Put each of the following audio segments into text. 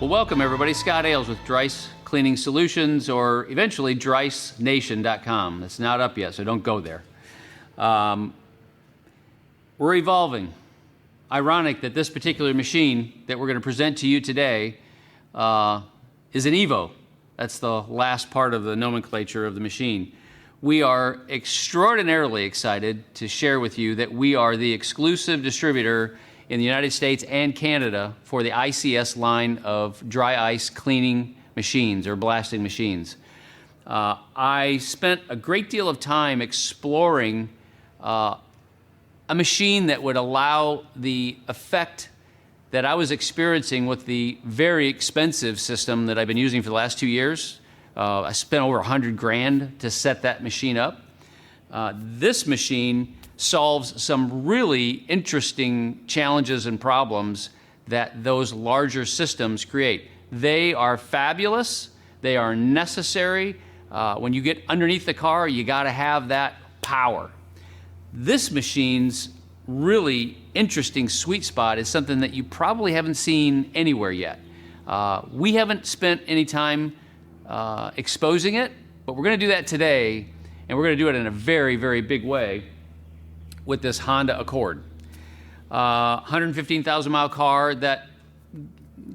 Well, welcome everybody. Scott Ailes with Dryce Cleaning Solutions, or eventually DryceNation.com. It's not up yet, so don't go there. We're evolving. Ironic that this particular machine that we're going to present to you today is an EVO. That's the last part of the nomenclature of the machine. We are extraordinarily excited to share with you that we are the exclusive distributor in the United States and Canada for the ICS line of dry ice cleaning machines or blasting machines. I spent a great deal of time exploring a machine that would allow the effect that I was experiencing with the very expensive system that I've been using for the last 2 years. I spent over $100,000 to set that machine up. This machine solves some really interesting challenges and problems that those larger systems create. They are fabulous. They are necessary. When you get underneath the car, you got to have that power. This machine's really interesting sweet spot is something that you probably haven't seen anywhere yet. We haven't spent any time exposing it, but we're going to do that today, and we're going to do it in a very, very big way with this Honda Accord. 115,000 mile car that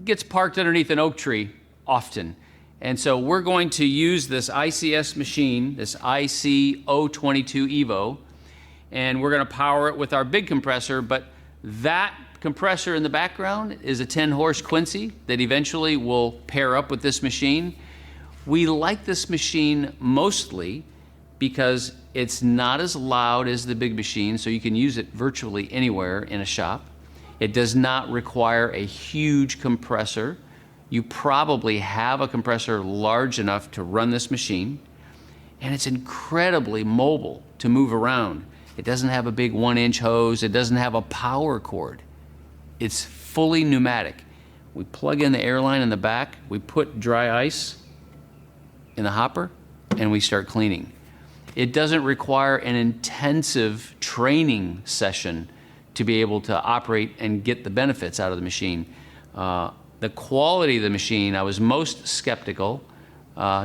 gets parked underneath an oak tree often. And so we're going to use this ICS machine, this IC-022 EVO, and we're going to power it with our big compressor, but that compressor in the background is a 10-horse Quincy that eventually will pair up with this machine. We like this machine mostly because it's not as loud as the big machine, so you can use it virtually anywhere in a shop. It does not require a huge compressor. You probably have a compressor large enough to run this machine, and it's incredibly mobile to move around. It doesn't have a big 1-inch hose. It doesn't have a power cord. It's fully pneumatic. We plug in the air line in the back, we put dry ice in the hopper, and we start cleaning. It doesn't require an intensive training session to be able to operate and get the benefits out of the machine. The quality of the machine, I was most skeptical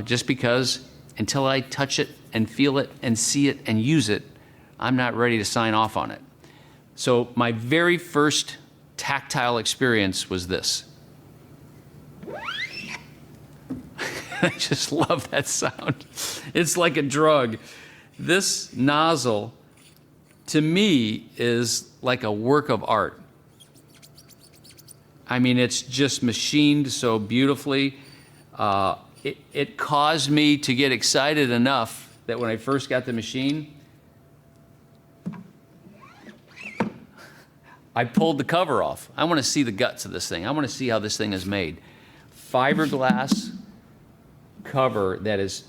just because until I touch it and feel it and see it and use it, I'm not ready to sign off on it. So my very first tactile experience was this. I just love that sound. It's like a drug. This nozzle, to me, is like a work of art. I mean, it's just machined so beautifully. It caused me to get excited enough that when I first got the machine, I pulled the cover off. I want to see the guts of this thing. I want to see how this thing is made. Fiberglass cover that is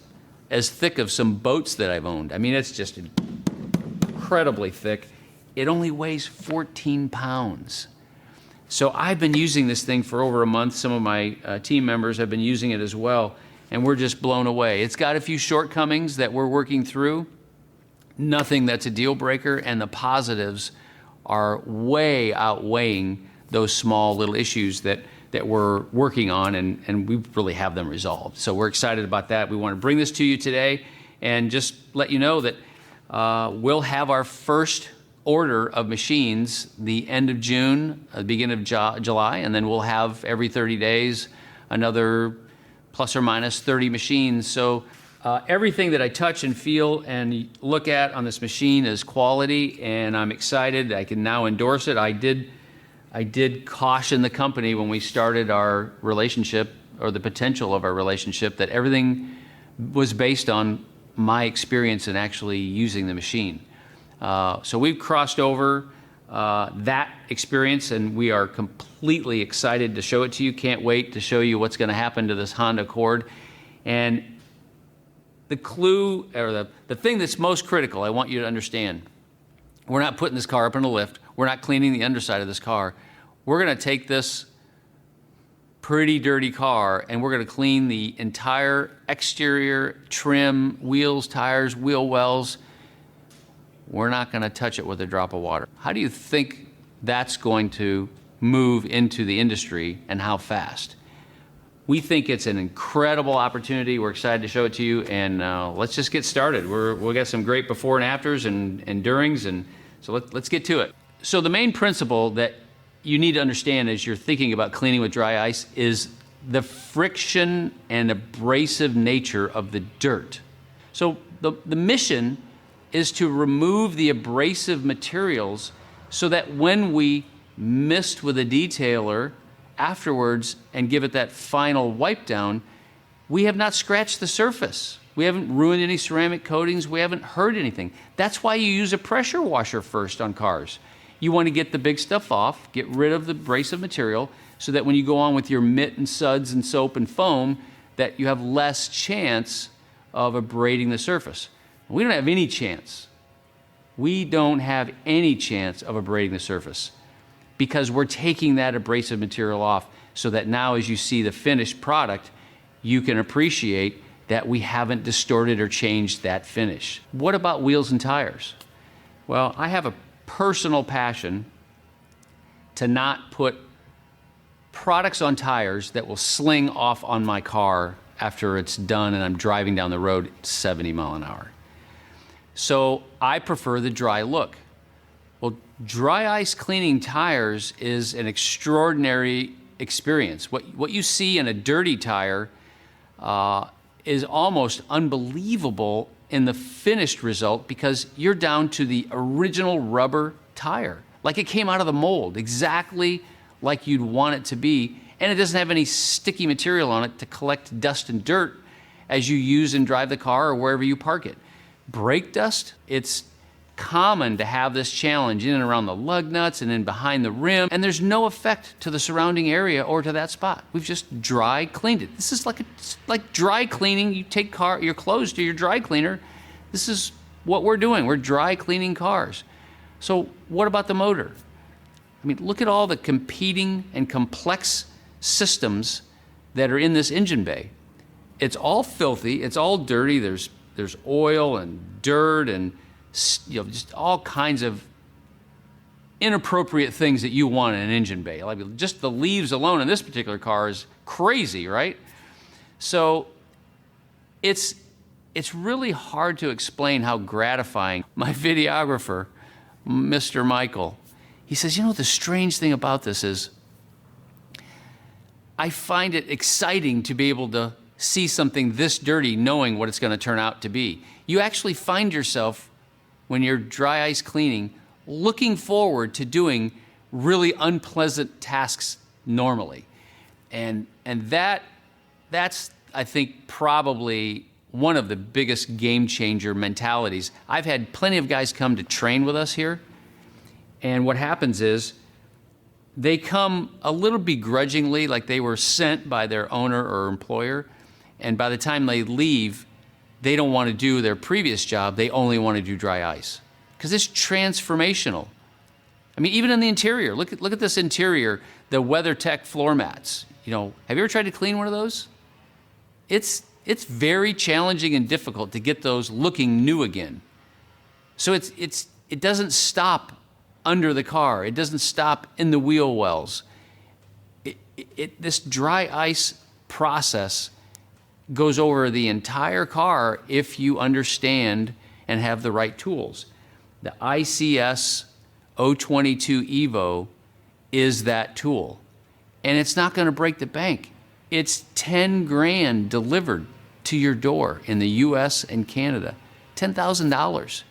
as thick as some boats that I've owned. I mean, it's just incredibly thick. It only weighs 14 pounds. So I've been using this thing for over a month. Some of my team members have been using it as well, and we're just blown away. It's got a few shortcomings that we're working through. Nothing that's a deal breaker, and the positives are way outweighing those small little issues that we're working on, and we really have them resolved. So we're excited about that. We want to bring this to you today and just let you know that we'll have our first order of machines the end of June, the beginning of July, and then we'll have every 30 days another plus or minus 30 machines. So everything that I touch and feel and look at on this machine is quality, and I'm excited. I can now endorse it. I did caution the company when we started our relationship, or the potential of our relationship, that everything was based on my experience in actually using the machine. So we've crossed over that experience, and we are completely excited to show it to you. Can't wait to show you what's going to happen to this Honda Accord. And the clue, or the thing that's most critical, I want you to understand, we're not putting this car up in a lift. We're not cleaning the underside of this car. We're going to take this pretty dirty car and we're going to clean the entire exterior, trim, wheels, tires, wheel wells. We're not going to touch it with a drop of water. How do you think that's going to move into the industry, and how fast? We think it's an incredible opportunity. We're excited to show it to you, and let's just get started. We'll get some great before and afters and durings, and so let's get to it. So the main principle that you need to understand as you're thinking about cleaning with dry ice is the friction and abrasive nature of the dirt. So the mission is to remove the abrasive materials so that when we mist with a detailer afterwards and give it that final wipe down, we have not scratched the surface. We haven't ruined any ceramic coatings. We haven't hurt anything. That's why you use a pressure washer first on cars. You want to get the big stuff off, get rid of the abrasive material, so that when you go on with your mitt and suds and soap and foam, that you have less chance of abrading the surface. We don't have any chance. We don't have any chance of abrading the surface because we're taking that abrasive material off so that now as you see the finished product, you can appreciate that we haven't distorted or changed that finish. What about wheels and tires? Well, I have a personal passion to not put products on tires that will sling off on my car after it's done and I'm driving down the road at 70 miles an hour. So I prefer the dry look. Well, dry ice cleaning tires is an extraordinary experience. What you see in a dirty tire is almost unbelievable in the finished result because you're down to the original rubber tire. Like it came out of the mold, exactly like you'd want it to be. And it doesn't have any sticky material on it to collect dust and dirt as you use and drive the car or wherever you park it. Brake dust, it's common to have this challenge in and around the lug nuts and then behind the rim, and there's no effect to the surrounding area or to that spot. We've just dry cleaned it. This is like dry cleaning. You take your clothes to your dry cleaner. This is what we're doing. We're dry cleaning cars. So what about the motor? I mean, look at all the competing and complex systems that are in this engine bay. It's all filthy. It's all dirty. There's oil and dirt and just all kinds of inappropriate things that you want in an engine bay. Like just the leaves alone in this particular car is crazy, right? So it's really hard to explain how gratifying. My videographer, Mr. Michael, he says, you know, the strange thing about this is I find it exciting to be able to see something this dirty knowing what it's going to turn out to be. You actually find yourself, when you're dry ice cleaning, looking forward to doing really unpleasant tasks normally. And that's, I think, probably one of the biggest game changer mentalities. I've had plenty of guys come to train with us here, and what happens is they come a little begrudgingly, like they were sent by their owner or employer, and by the time they leave, they don't want to do their previous job. They only want to do dry ice because it's transformational. I mean, even in the interior, look at this interior, the WeatherTech floor mats. You know, have you ever tried to clean one of those? It's very challenging and difficult to get those looking new again. So it doesn't stop under the car. It doesn't stop in the wheel wells. This dry ice process goes over the entire car if you understand and have the right tools. The ICS IC-022 EVO is that tool. And it's not going to break the bank. It's 10 grand delivered to your door in the US and Canada. $10,000.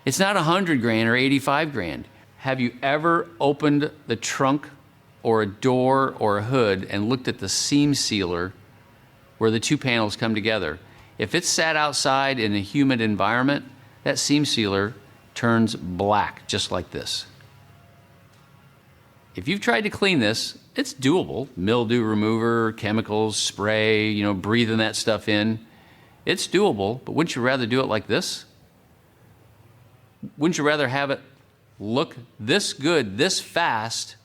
It's not 100 grand or 85 grand. Have you ever opened the trunk or a door or a hood and looked at the seam sealer where the two panels come together? If it's sat outside in a humid environment, that seam sealer turns black, just like this. If you've tried to clean this, it's doable. Mildew remover, chemicals, spray, you know, breathing that stuff in. It's doable, but wouldn't you rather do it like this? Wouldn't you rather have it look this good, this fast,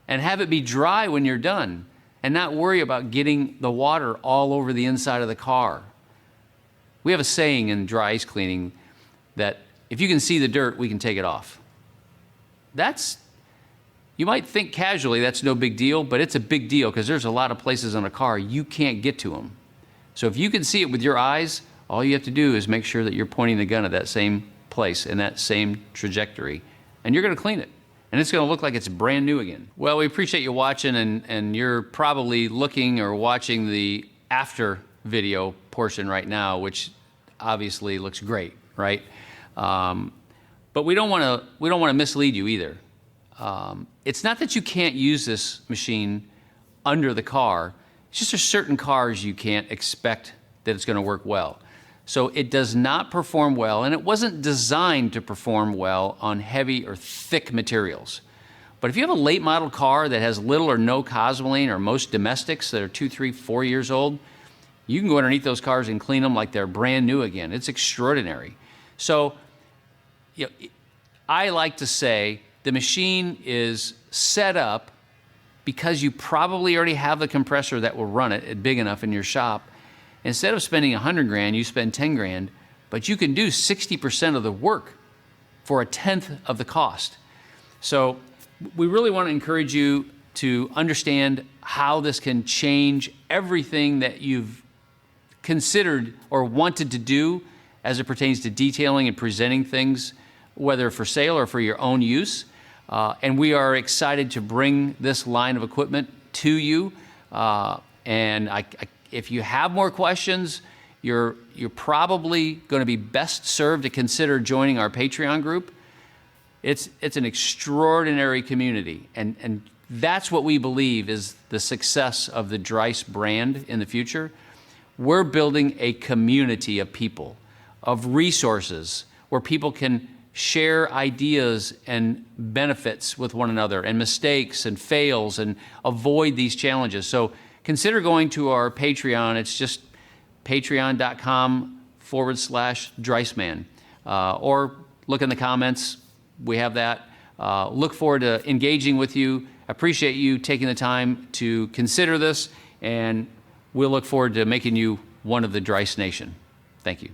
and have it be dry when you're done, and not worry about getting the water all over the inside of the car? We have a saying in dry ice cleaning that if you can see the dirt, we can take it off. That's You might think casually that's no big deal, but it's a big deal because there's a lot of places on a car you can't get to them. So if you can see it with your eyes, all you have to do is make sure that you're pointing the gun at that same place in that same trajectory, and you're going to clean it. And it's going to look like it's brand new again. Well, we appreciate you watching, and you're probably looking or watching the after video portion right now, which obviously looks great, right? But we don't want to mislead you either. It's not that you can't use this machine under the car. It's just there's certain cars you can't expect that it's going to work well. So it does not perform well, and it wasn't designed to perform well on heavy or thick materials. But if you have a late model car that has little or no Cosmoline, or most domestics that are 2, 3, 4 years old, you can go underneath those cars and clean them like they're brand new again. It's extraordinary. So I like to say the machine is set up because you probably already have the compressor that will run it big enough in your shop. Instead of spending 100 grand, you spend 10 grand, but you can do 60% of the work for 1/10 of the cost. So we really want to encourage you to understand how this can change everything that you've considered or wanted to do as it pertains to detailing and presenting things, whether for sale or for your own use. And we are excited to bring this line of equipment to you. If you have more questions, you're probably going to be best served to consider joining our Patreon group. It's an extraordinary community, and that's what we believe is the success of the Dryce brand in the future. We're building a community of people, of resources, where people can share ideas and benefits with one another, and mistakes and fails, and avoid these challenges. So consider going to our Patreon. It's just patreon.com/DryceMan. Or look in the comments. We have that. Look forward to engaging with you. Appreciate you taking the time to consider this, and we'll look forward to making you one of the Dryce Nation. Thank you.